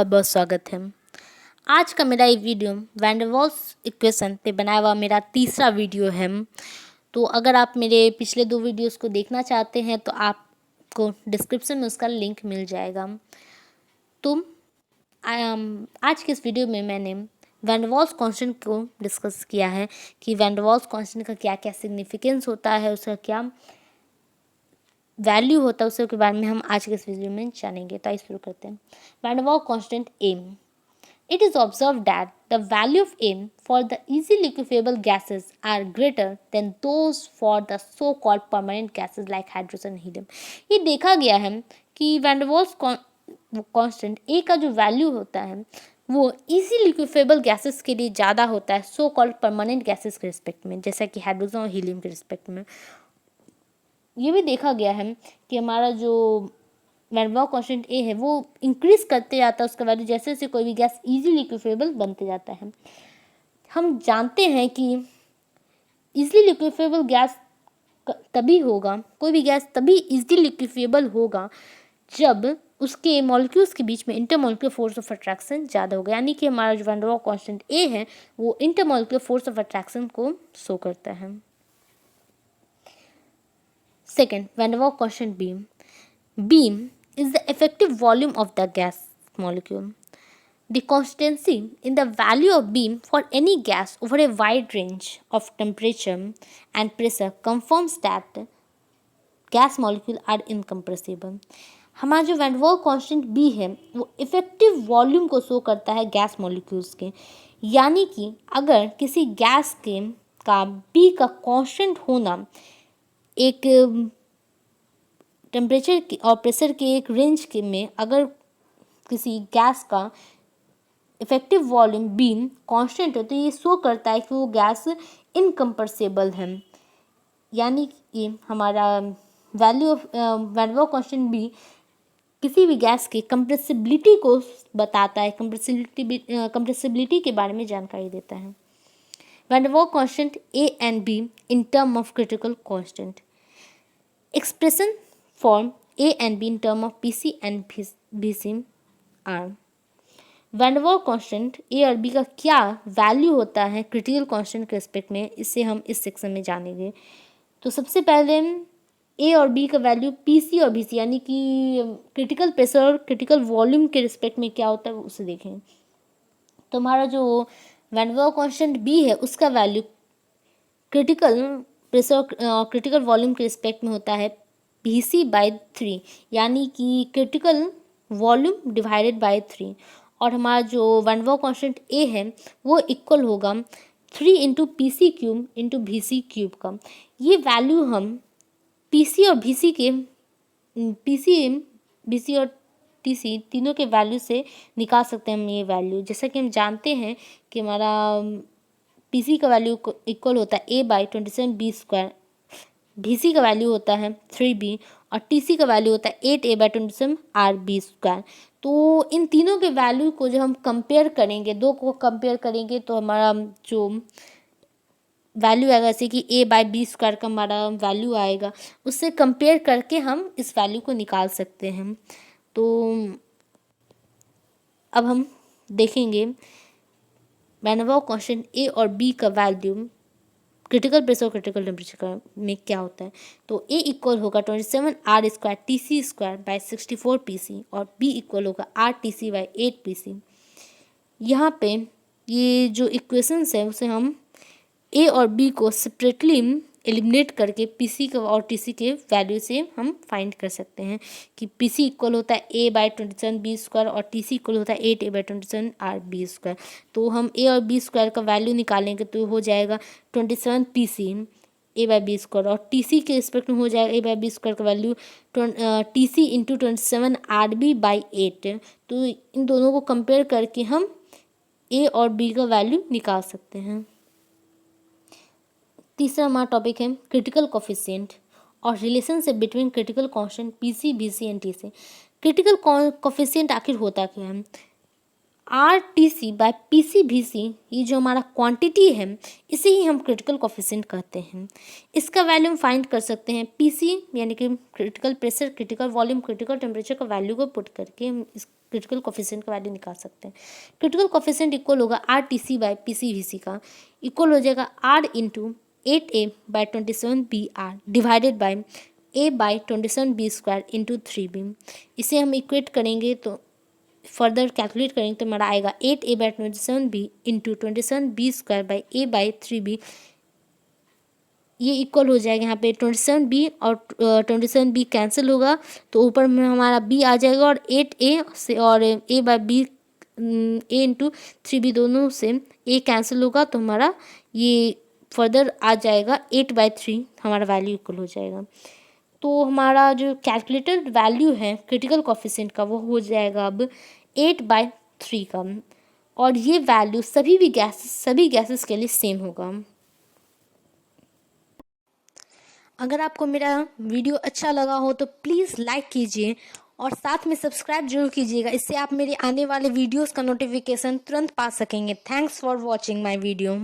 बहुत बहुत स्वागत है। आज का मेरा ये video van der Waals equation पे बनाया हुआ मेरा तीसरा वीडियो है। तो अगर आप मेरे पिछले 2 वीडियोस को देखना चाहते हैं तो आपको डिस्क्रिप्शन में उसका लिंक मिल जाएगा। तो आज के इस वीडियो में मैंने वैन डर वाल्स कांस्टेंट को डिस्कस किया है कि वैन डर वाल्स कांस्टेंट का क्या क्या सिग्निफिकेंस होता है, उसका क्या वैल्यू होता है, उसके बारे में हम आज के इस वीडियो में जानेंगे। तो आइए शुरू करते हैं। Van der Waals constant M. It is observed that the value of m for the easily liquefiable gases are greater than those for the so-called permanent gases like hydrogen and helium. ये देखा गया है कि van der Waals constant ए का जो value होता है वो इजी लिक्विफेबल गैसेस के लिए ज़्यादा होता है सो कॉल्ड परमानेंट गैसेस के रिस्पेक्ट में, जैसा कि हाइड्रोजन और हीलियम के रिस्पेक्ट में। ये भी देखा गया है कि हमारा जो van der Waals constant a है वो इंक्रीज करते जाता है उसका वैल्यू, जैसे जैसे कोई भी गैस इजी लिक्विफेबल बनते जाता है। हम जानते हैं कि इजीली लिक्विफेबल गैस तभी होगा, कोई भी गैस तभी इजीली लिक्विफेबल होगा जब उसके मॉलिक्यूल्स के बीच में इंटरमॉलिक्यूलर फोर्स ऑफ अट्रैक्शन ज़्यादा होगा। यानी कि हमारा जो van der Waals constant a है वो इंटरमॉलिक्यूलर फोर्स ऑफ अट्रैक्शन को शो करता है। Second, van der Waals constant b. Beam is the effective volume of the gas molecule. The constancy in the value of beam for any gas over a wide range of temperature and pressure confirms that gas molecules are incompressible. हमारा जो van der Waals constant B है वो effective volume को show करता है gas molecules के। यानी कि अगर किसी गैस के का बी का कांस्टेंट होना एक टेम्परेचर और प्रेशर के एक रेंज के में अगर किसी गैस का इफेक्टिव वॉल्यूम बीम कांस्टेंट है तो ये शो करता है कि वो गैस इनकम्प्रेसिबल है। यानी कि हमारा value of van der Waals constant b किसी भी गैस की कंप्रेसिबिलिटी को बताता है, कंप्रेसिबिलिटी के बारे में जानकारी देता है। Van der Waals constant a and b in term of critical constant. Expression form A and B in term of PC and BC are van der Waals constant a और बी का क्या value होता है critical constant के respect में, इससे हम इस सेक्शन में जानेंगे। तो सबसे पहले ए और बी का वैल्यू पीसी और बीसी यानी कि क्रिटिकल प्रेशर और क्रिटिकल वॉल्यूम के रिस्पेक्ट में क्या होता है उसे देखें। तो हमारा जो van der Waals constant B है उसका वैल्यू क्रिटिकल प्रेशर और क्रिटिकल वॉल्यूम के रिस्पेक्ट में होता है Pc/3, यानी कि क्रिटिकल वॉल्यूम डिवाइडेड बाय 3। और हमारा जो van der Waals constant a है वो इक्वल होगा 3 into PC cube into VC cube का। ये वैल्यू हम पीसी और VC के BC और TC तीनों के वैल्यू से निकाल सकते हैं हम ये वैल्यू। जैसा कि हम जानते हैं कि हमारा पीसी का वैल्यू इक्वल होता है A/27B², VC का वैल्यू होता है 3B और TC का वैल्यू होता है 8A/27RB²। तो इन तीनों के वैल्यू को जब हम कंपेयर करेंगे, दो को कंपेयर करेंगे तो हमारा जो वैल्यू आएगा जैसे कि A/B² का हमारा वैल्यू आएगा, उससे कंपेयर करके हम इस वैल्यू को निकाल सकते हैं। तो अब हम देखेंगे van der Waals constant a और बी का वैल्यू क्रिटिकल प्रेशर और क्रिटिकल टेम्परेचर में क्या होता है। तो ए इक्वल होगा 27R² TC²/64 PC और बी इक्वल होगा RTC/8 PC। यहाँ पे ये जो इक्वेशंस है उसे हम ए और बी को सेपरेटली एलिमिनेट करके पीसी के और टीसी के वैल्यू से हम फाइंड कर सकते हैं कि पीसी इक्वल होता है A/27B² और टीसी इक्वल होता है 8A/27RB²। तो हम ए और B² का वैल्यू निकालेंगे तो हो जाएगा 27 PC A/B² और टीसी के रिस्पेक्ट में हो जाएगा A/B² का वैल्यू TC इंटू 27RB/8। तो इन दोनों को कंपेयर करके हम ए और बी का वैल्यू निकाल सकते हैं। तीसरा हमारा टॉपिक है क्रिटिकल कोफिशिएंट और relationship between critical constant PC, BC and TC. Critical coefficient आखिर होता क्या है? RTC/PCVC, ये जो हमारा क्वांटिटी है इसे ही हम क्रिटिकल कोफिशिएंट कहते हैं। इसका वैल्यू फाइंड कर सकते हैं। PC यानी कि critical pressure, critical volume, critical temperature का वैल्यू को पुट करके हम इस क्रिटिकल कोफिशिएंट का वैल्यू निकाल सकते हैं। क्रिटिकल कोफिशिएंट इक्वल होगा RTC/PCVC का इक्वल हो जाएगा R into 8A/27BR divided by A/27B² into 3B। इसे हम इक्वेट करेंगे तो फर्दर कैलकुलेट करेंगे तो हमारा आएगा 8A/27B into 27B² by A/3B। ये इक्वल हो जाएगा, यहाँ पे 27B और 27B कैंसिल होगा तो ऊपर में हमारा B आ जाएगा और 8A से और A/B A इंटू 3B दोनों से A कैंसिल होगा तो हमारा ये फर्दर आ जाएगा 8/3 हमारा वैल्यू इक्वल हो जाएगा। तो हमारा जो कैलकुलेटेड वैल्यू है क्रिटिकल कोफिशिएंट का वो हो जाएगा अब 8/3 का, और ये वैल्यू सभी गैसेस के लिए सेम होगा। अगर आपको मेरा वीडियो अच्छा लगा हो तो प्लीज़ लाइक कीजिए और साथ में सब्सक्राइब जरूर कीजिएगा, इससे आप मेरे आने वाले वीडियोस का नोटिफिकेशन तुरंत पा सकेंगे। Thanks for watching my video.